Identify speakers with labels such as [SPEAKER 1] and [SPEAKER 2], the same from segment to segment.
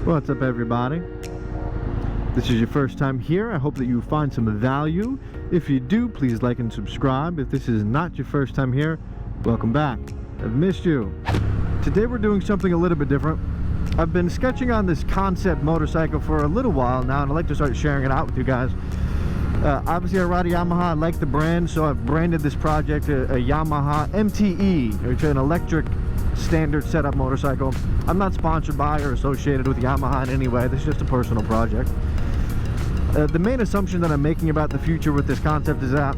[SPEAKER 1] What's up, everybody? This is your first time here. I hope that you find some value. If you do, please like and subscribe. If this is not your first time here, welcome back. I've missed you. Today we're doing something a little bit different. I've been sketching on this concept motorcycle for a little while now, and I'd like to start sharing it out with you guys. Obviously I ride a Yamaha. I like the brand, so I've branded this project a Yamaha MTE, which is an electric standard setup motorcycle. I'm not sponsored by or associated with Yamaha in any way. This is just a personal project. The main assumption that I'm making about the future with this concept is that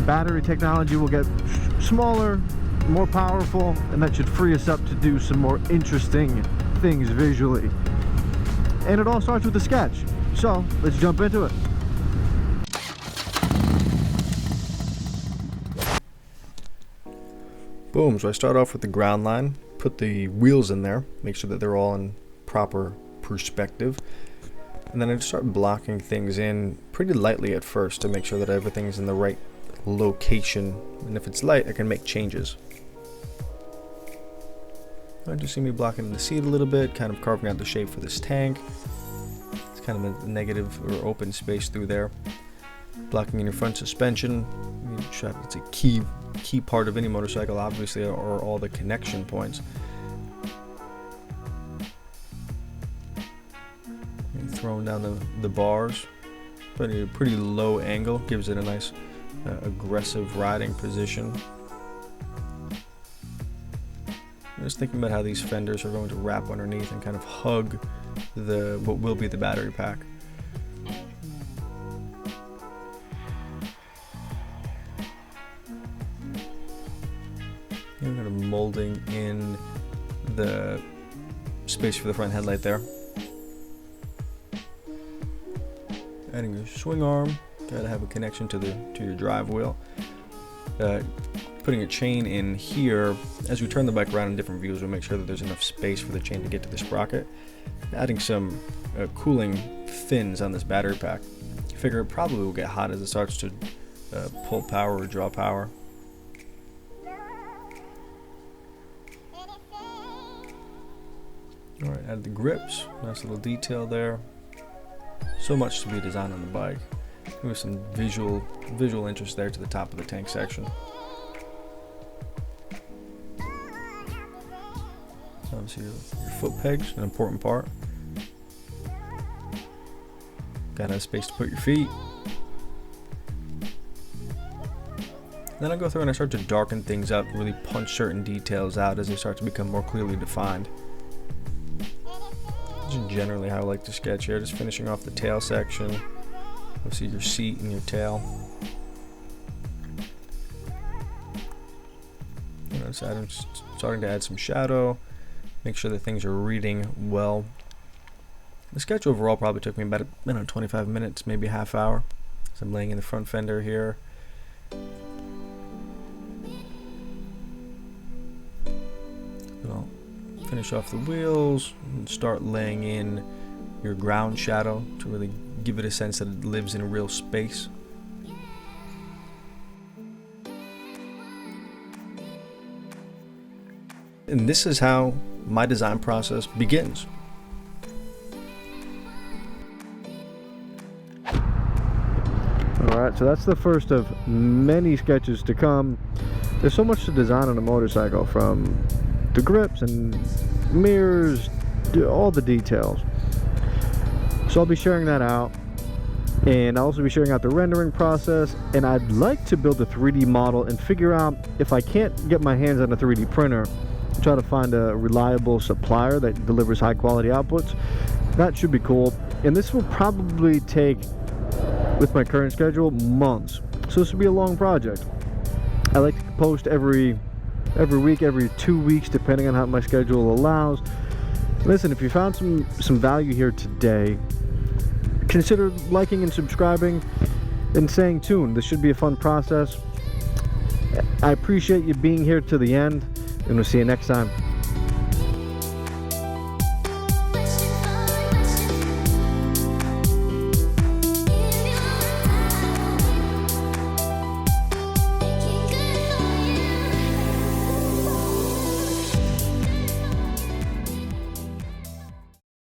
[SPEAKER 1] battery technology will get smaller, more powerful, and that should free us up to do some more interesting things visually. And it all starts with a sketch. So let's jump into it. Boom, so I start off with the ground line, put the wheels in there, make sure that they're all in proper perspective, and then I just start blocking things in pretty lightly at first to make sure that everything's in the right location, and if it's light I can make changes. I just see me blocking the seat a little bit, kind of carving out the shape for this tank. It's kind of a negative or open space through there. Blocking in your front suspension, it's a key part of any motorcycle, obviously, are all the connection points. And throwing down the bars, but at a pretty low angle, gives it a nice aggressive riding position. I'm just thinking about how these fenders are going to wrap underneath and kind of hug what will be the battery pack. I'm kind of molding in the space for the front headlight there. Adding your swing arm, gotta have a connection to your drive wheel. Putting a chain in here. As we turn the bike around in different views, we'll make sure that there's enough space for the chain to get to the sprocket. Adding some cooling fins on this battery pack. I figure it probably will get hot as it starts to pull power or draw power. Alright, add the grips, nice little detail there. So much to be designed on the bike. With some visual interest there to the top of the tank section. Obviously your foot pegs, an important part. Gotta have space to put your feet. Then I go through and I start to darken things up, really punch certain details out as they start to become more clearly defined. Generally how I like to sketch here, just finishing off the tail section. Obviously your seat and your tail. I'm starting to add some shadow, make sure that things are reading well. The sketch overall probably took me about 25 minutes, maybe a half hour. So I'm laying in the front fender here. Finish off the wheels and start laying in your ground shadow to really give it a sense that it lives in a real space. And this is how my design process begins. Alright, so that's the first of many sketches to come. There's so much to design on a motorcycle, from the grips and mirrors, all the details. So I'll be sharing that out, and I'll also be sharing out the rendering process, and I'd like to build a 3D model and figure out, if I can't get my hands on a 3D printer, try to find a reliable supplier that delivers high quality outputs. That should be cool, and this will probably take, with my current schedule, months. So this will be a long project. I like to post every week, every 2 weeks, depending on how my schedule allows. Listen, if you found some value here today, consider liking and subscribing and staying tuned. This should be a fun process. I appreciate you being here to the end, and we'll see you next time.